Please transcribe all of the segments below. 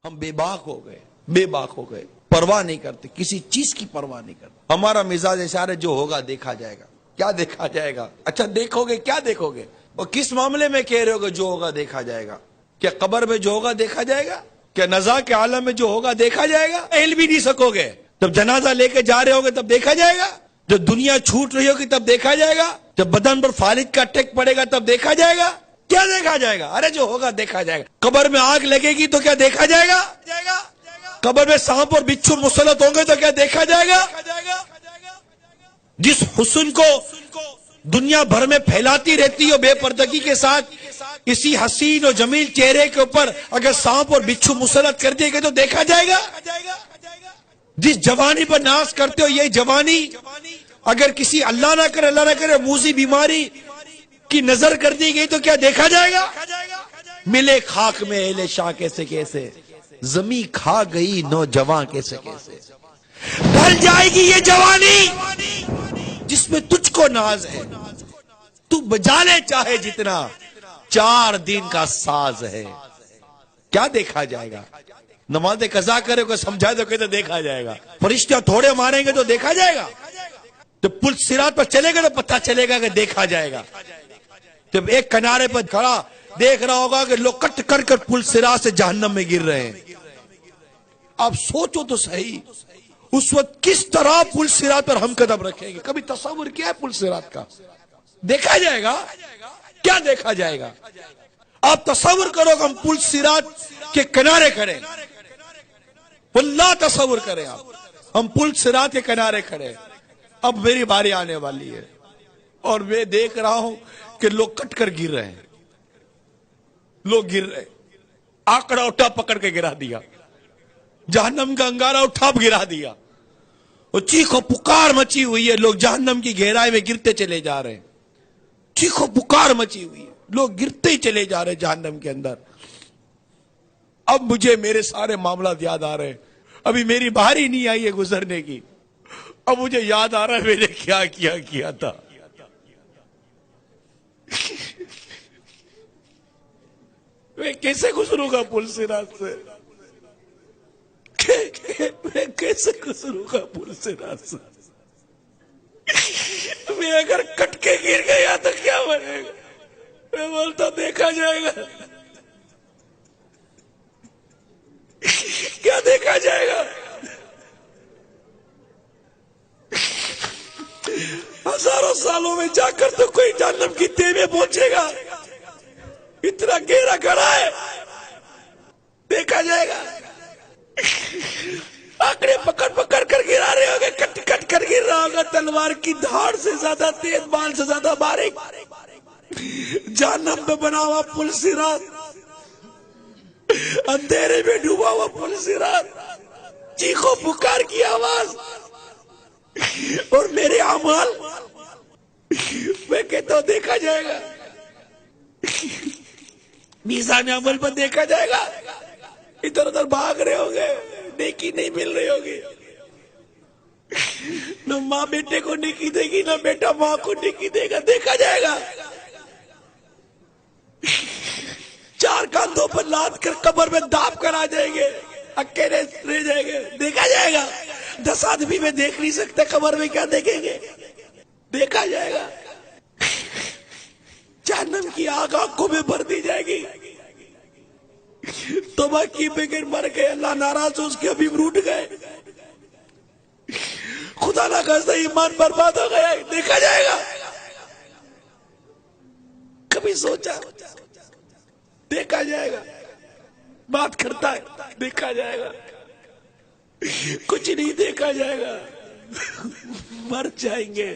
ہم بے باک ہو گئے، پرواہ نہیں کرتے، کسی چیز کی پرواہ نہیں کرتے۔ ہمارا مزاج اشارہ جو ہوگا دیکھا جائے گا۔ کیا دیکھا جائے گا؟ اچھا دیکھو گے، کیا دیکھو گے؟ اور کس معاملے میں کہہ رہے ہو کہ جو ہوگا دیکھا جائے گا؟ کیا قبر میں جو ہوگا دیکھا جائے گا؟ کیا نزا کے عالم میں جو ہوگا دیکھا جائے گا؟ ہل بھی نہیں سکو گے۔ جب جنازہ لے کے جا رہے ہوگے تب دیکھا جائے گا؟ جب دنیا چھوٹ رہی ہوگی تب دیکھا جائے گا؟ جب بدن پر فالج کا اٹیک پڑے گا تب دیکھا جائے گا؟ کیا دیکھا جائے گا؟ ارے جو ہوگا دیکھا جائے گا۔ قبر میں آگ لگے گی تو کیا دیکھا جائے گا؟ قبر میں سانپ اور بچھو مسلط ہوں گے تو کیا دیکھا جائے گا؟ جس حسن کو دنیا بھر میں پھیلاتی رہتی ہو بے پردگی کے ساتھ، اسی حسین اور جمیل چہرے کے اوپر اگر سانپ اور بچھو مسلط کر دیے گے تو دیکھا جائے گا؟ جس جوانی پر ناز کرتے ہو، یہ جوانی اگر کسی اللہ نہ کرے موذی بیماری کی نظر کر دی گئی تو کیا دیکھا جائے گا؟ ملے خاک میں اہل شاہ کیسے کیسے، زمیں کھا گئی نوجوان کیسے کیسے۔ ڈھل جائے گی یہ جوانی جس میں تجھ کو ناز ہے، تو بجا لے چاہے جتنا، 4 دن کا ساز ہے۔ کیا دیکھا جائے گا؟ نماز قضا کرے کو سمجھا دو کہ تو دیکھا جائے گا۔ فرشتے تھوڑے ماریں گے تو دیکھا جائے گا۔ جب پل صراط پر چلے گا تو پتہ چلے گا کہ دیکھا جائے گا۔ جب ایک کنارے پر کھڑا دیکھ رہا ہوگا کہ لوگ کٹ کر کر پل صراط سے جہنم میں گر رہے ہیں، آپ سوچو تو صحیح اس وقت کس طرح پل صراط پر ہم قدم رکھیں گے؟ کبھی تصور کیا ہے پل صراط کا؟ دیکھا جائے گا؟ کیا دیکھا جائے گا؟ آپ تصور کرو کہ ہم پل صراط کے کنارے کھڑے، واللہ تصور کریں آپ، ہم پل صراط کے کنارے کھڑے، اب میری باری آنے والی ہے اور میں دیکھ رہا ہوں کہ لوگ کٹ کر گر رہے ہیں، لوگ گر رہے، آکڑا اٹھا پکڑ کے گرا دیا، جہنم کا انگارہ اٹھا گرا دیا، اور چیخ و پکار مچی ہوئی ہے، لوگ جہنم کی گہرائی میں گرتے چلے جا رہے ہیں، چیخ و پکار مچی ہوئی ہے، لوگ گرتے ہی چلے جا رہے ہیں جہنم کے اندر۔ اب مجھے میرے سارے معاملات یاد آ رہے ہیں، ابھی میری باری نہیں آئی ہے گزرنے کی، اب مجھے یاد آ رہا ہے میں نے کیا کیا تھا۔ میں کیسے گزروں گا پل صراط سے؟ میں کیسے گزروں گا پل صراط سے؟ میں اگر کٹ کے گر گیا تو کیا بنے گا؟ میں بولتا دیکھا جائے گا۔ کیا دیکھا جائے گا؟ ہزاروں سالوں میں جا کر تو کوئی جہنم کی تہ میں پہنچے گا، اتنا گہرا گڑھا ہے، دیکھا جائے گا۔ آنکڑے پکڑ کر گرا رہے ہوگے، کٹ کر گر رہا ہوگا، تلوار کی دھاڑ سے زیادہ تیز، بال سے زیادہ باریک، جہنم پہ بنا ہوا پل صراط، اندھیرے میں ڈوبا ہوا پل صراط، چیخو پکار کی آواز، اور میرے اعمال، میں کہتا ہوں دیکھا جائے گا، میزان عمل پر دیکھا جائے گا۔ ادھر ادھر بھاگ رہے ہوگے، نیکی نہیں مل رہی ہوگی، نہ ماں بیٹے کو نیکی دے گی، نہ بیٹا ماں کو نیکی دے گا، دیکھا جائے گا۔ 4 کاندھوں پر لاد کر قبر میں داب کر آ جائیں گے، اکیلے رہ جائیں گے، دیکھا جائے گا۔ 10 آدمی میں دیکھ نہیں سکتے، قبر میں کیا دیکھیں گے؟ دیکھا جائے گا۔ جہنم کی آگ آنکھوں میں بھر دی جائے گی، توبہ کی بغیر مر گئے، اللہ ناراض ہو، اس کے حبیب روٹ گئے، خدا نہ خواستہ ایمان برباد ہو گیا، دیکھا جائے گا۔ کبھی سوچا؟ دیکھا جائے گا۔ بات کرتا ہے، دیکھا جائے گا۔ کچھ نہیں دیکھا جائے گا، مر جائیں گے۔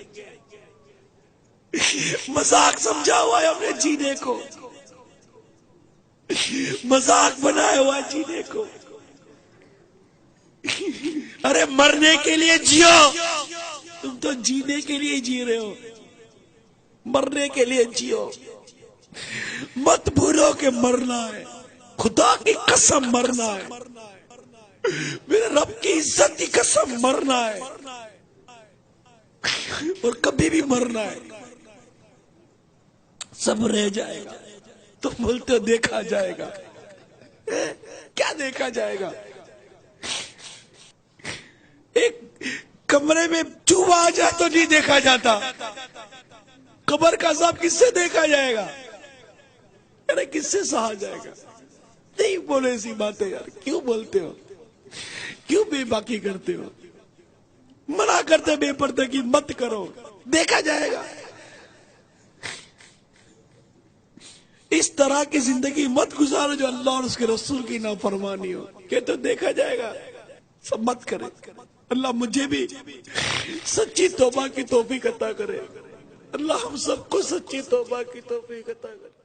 مذاق سمجھا ہوا ہے ہم نے جینے کو، مذاق بنایا ہوا ہے جینے کو۔ ارے مرنے کے لیے جیو، تم تو جینے کے لیے جی رہے ہو، مرنے کے لیے جیو۔ مت بھولو کہ مرنا ہے، خدا کی قسم مرنا ہے، میرے رب کی عزت کی قسم مرنا ہے، اور کبھی بھی مرنا ہے۔ سب رہ جائے گا، تم بولتے ہو دیکھا جائے گا۔ کیا دیکھا جائے گا؟ ایک کمرے میں چوہا آ جائے تو نہیں دیکھا جاتا، قبر کا عذاب کس سے دیکھا جائے گا؟ ارے کس سے سہا جائے گا؟ نہیں بولے ایسی باتیں یار، کیوں بولتے ہو؟ کیوں بے باکی کرتے ہو؟ منع کرتے بے پردگی مت کرو، دیکھا جائے گا۔ اس طرح کی زندگی مت گزارو جو اللہ اور اس کے رسول کی نافرمانی ہو، کہ تو دیکھا جائے گا۔ سب مت کرے۔ اللہ مجھے بھی سچی توبہ کی توفیق عطا کرے، اللہ ہم سب کو سچی توبہ کی توفیق عطا کرے۔